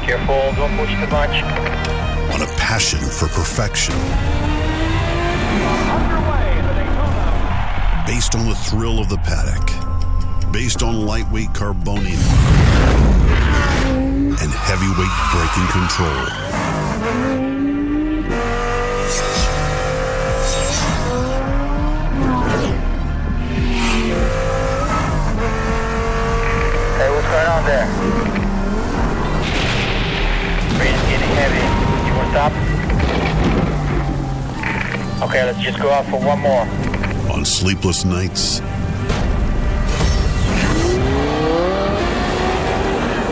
Careful, don't push too much. On a passion for perfection. Based on the thrill of the paddock. Based on lightweight carbonium. And heavyweight braking control. Hey, what's going on there? Rain's getting heavy. You want to stop? Okay, let's just go out for one more. On sleepless nights.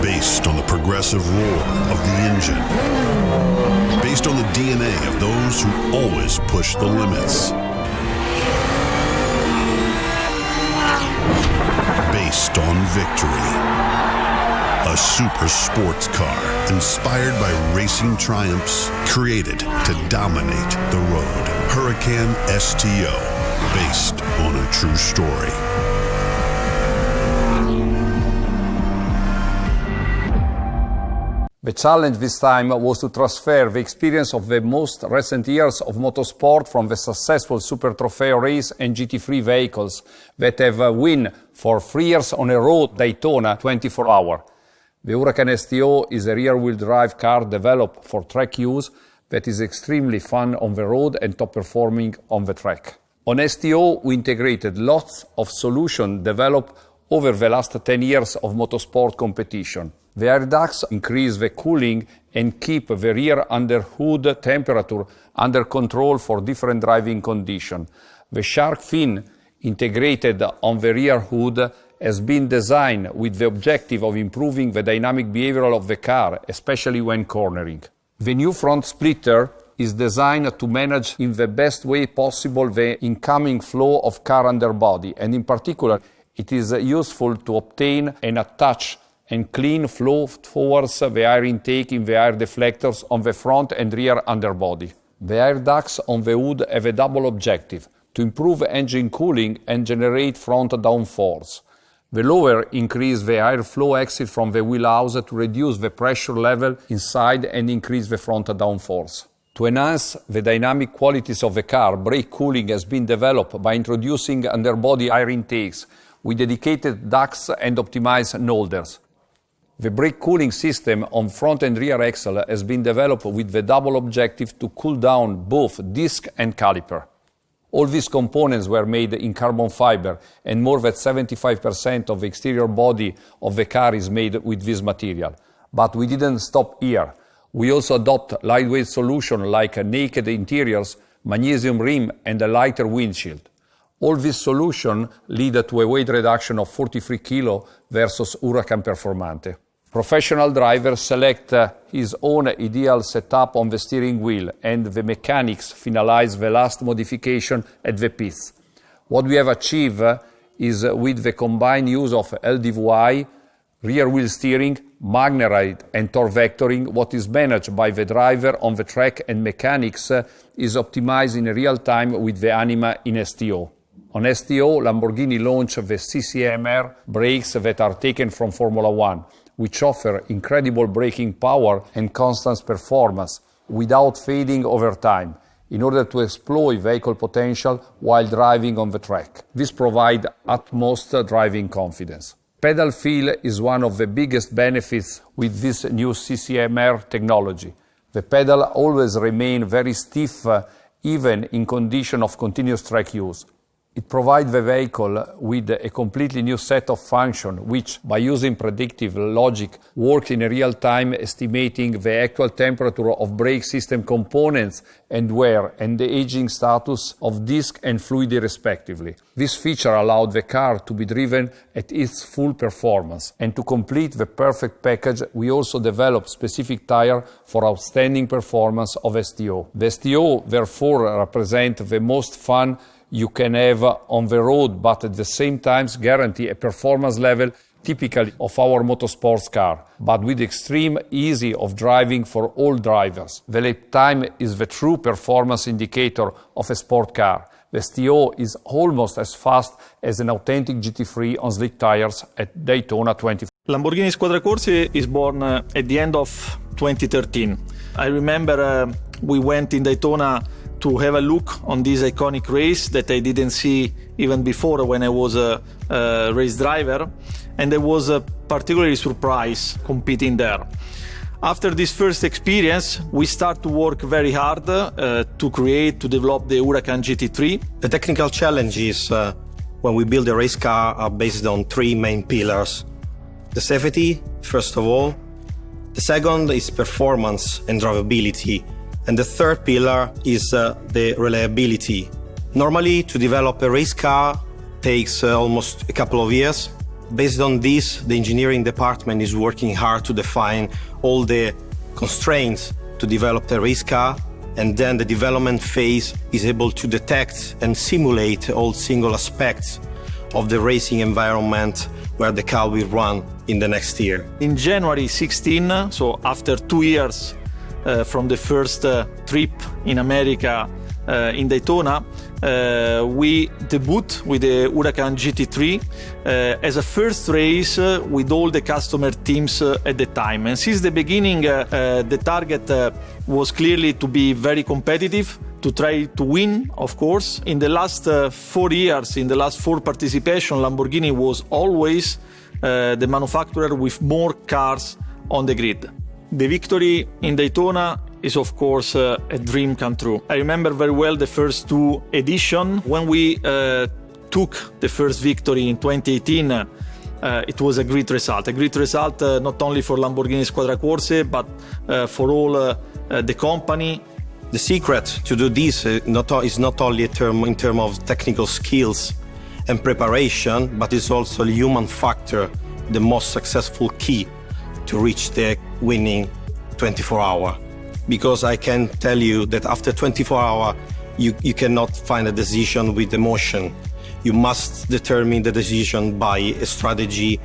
Based on the progressive roar of the engine. Based on the DNA of those who always push the limits. Based on victory. A super sports car inspired by racing triumphs, created to dominate the road. Huracán STO, based on a true story. The challenge this time was to transfer the experience of the most recent years of motorsport from the successful Super Trofeo race and GT3 vehicles that have won for 3 years on a road Daytona 24-hour. The Huracán STO is a rear-wheel drive car developed for track use that is extremely fun on the road and top-performing on the track. On STO, we integrated lots of solutions developed over the last 10 years of motorsport competition. The air ducts increase the cooling and keep the rear underhood temperature under control for different driving conditions. The shark fin integrated on the rear hood has been designed with the objective of improving the dynamic behavior of the car, especially when cornering. The new front splitter is designed to manage in the best way possible the incoming flow of car underbody, and in particular, it is useful to obtain and attach and clean flow towards the air intake in the air deflectors on the front and rear underbody. The air ducts on the hood have a double objective: to improve engine cooling and generate front downforce. The lower increase the airflow exit from the wheelhouse to reduce the pressure level inside and increase the front downforce. To enhance the dynamic qualities of the car, brake cooling has been developed by introducing underbody air intakes with dedicated ducts and optimized holders. The brake cooling system on front and rear axle has been developed with the double objective to cool down both disc and caliper. All these components were made in carbon fiber, and more than 75% of the exterior body of the car is made with this material. But we didn't stop here. We also adopt lightweight solutions like naked interiors, magnesium rim, and a lighter windshield. All these solutions lead to a weight reduction of 43 kg versus Huracán Performante. Professional drivers select his own ideal setup on the steering wheel, and the mechanics finalize the last modification at the pits. What we have achieved is with the combined use of LDVI, rear wheel steering, Magneride and torque vectoring, what is managed by the driver on the track and mechanics is optimized in real time with the Anima in STO. On STO, Lamborghini launched the CCMR brakes that are taken from Formula One, which offer incredible braking power and constant performance without fading over time, in order to exploit vehicle potential while driving on the track. This provides utmost driving confidence. Pedal feel is one of the biggest benefits with this new CCMR technology. The pedal always remain very stiff even in condition of continuous track use. It provides the vehicle with a completely new set of functions which, by using predictive logic, work in real time, estimating the actual temperature of brake system components and wear and the aging status of disc and fluid respectively. This feature allowed the car to be driven at its full performance. And to complete the perfect package, we also developed specific tire for outstanding performance of STO. The STO therefore represents the most fun you can have on the road, but at the same time guarantee a performance level typical of our motorsports car, but with extreme ease of driving for all drivers. The lap time is the true performance indicator of a sport car. The STO is almost as fast as an authentic GT3 on slick tires at Daytona 24. Lamborghini Squadra Corse is born at the end of 2013. I remember we went in Daytona to have a look on this iconic race that I didn't see even before when I was a race driver, and I was particularly surprised competing there. After this first experience, we start to work very hard to develop the Huracán GT3. The technical challenges when we build a race car are based on three main pillars. The safety, first of all. The second is performance and drivability. And the third pillar is the reliability. Normally, to develop a race car takes almost a couple of years. Based on this, the engineering department is working hard to define all the constraints to develop the race car, and then the development phase is able to detect and simulate all single aspects of the racing environment where the car will run in the next year. In January 16, so after 2 years from the first trip in America in Daytona, we debut with the Huracán GT3 as a first race with all the customer teams at the time. And since the beginning, the target was clearly to be very competitive, to try to win, of course. In the last 4 years, in the last 4 participation, Lamborghini was always the manufacturer with more cars on the grid. The victory in Daytona is, of course, a dream come true. I remember very well the first 2 editions. When we took the first victory in 2018, it was a great result not only for Lamborghini Squadra Corse, but for all the company. The secret to do this is not only in terms of technical skills and preparation, but it's also a human factor, the most successful key to reach the winning 24-hour. Because I can tell you that after 24 hours, you cannot find a decision with emotion. You must determine the decision by a strategy.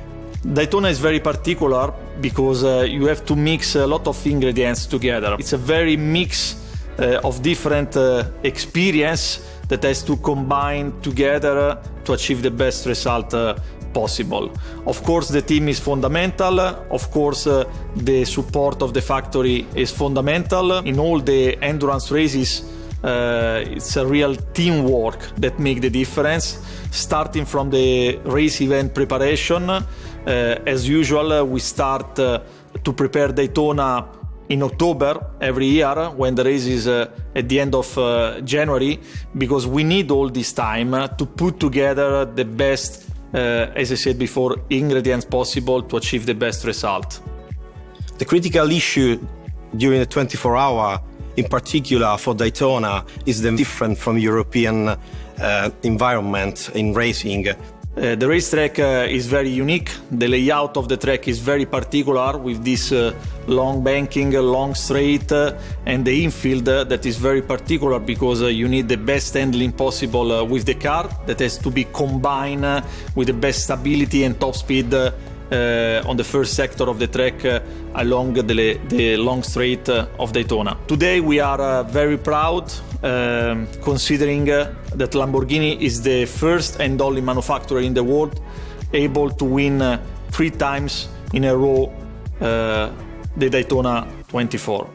Daytona is very particular because you have to mix a lot of ingredients together. It's a very mix of different experience that has to combine together to achieve the best result possible. Of course, the team is fundamental. Of course, the support of the factory is fundamental. In all the endurance races, it's a real teamwork that makes the difference. Starting from the race event preparation, as usual, we start to prepare Daytona in October every year, when the race is at the end of January, because we need all this time to put together the best, as I said before, ingredients possible to achieve the best result. The critical issue during the 24-hour, in particular for Daytona, is the different from European environment in racing. The racetrack is very unique. The layout of the track is very particular, with this long banking, long straight, and the infield that is very particular because you need the best handling possible with the car that has to be combined with the best stability and top speed on the first sector of the track along the long straight of Daytona. Today we are very proud, considering that Lamborghini is the first and only manufacturer in the world able to win 3 times in a row the Daytona 24.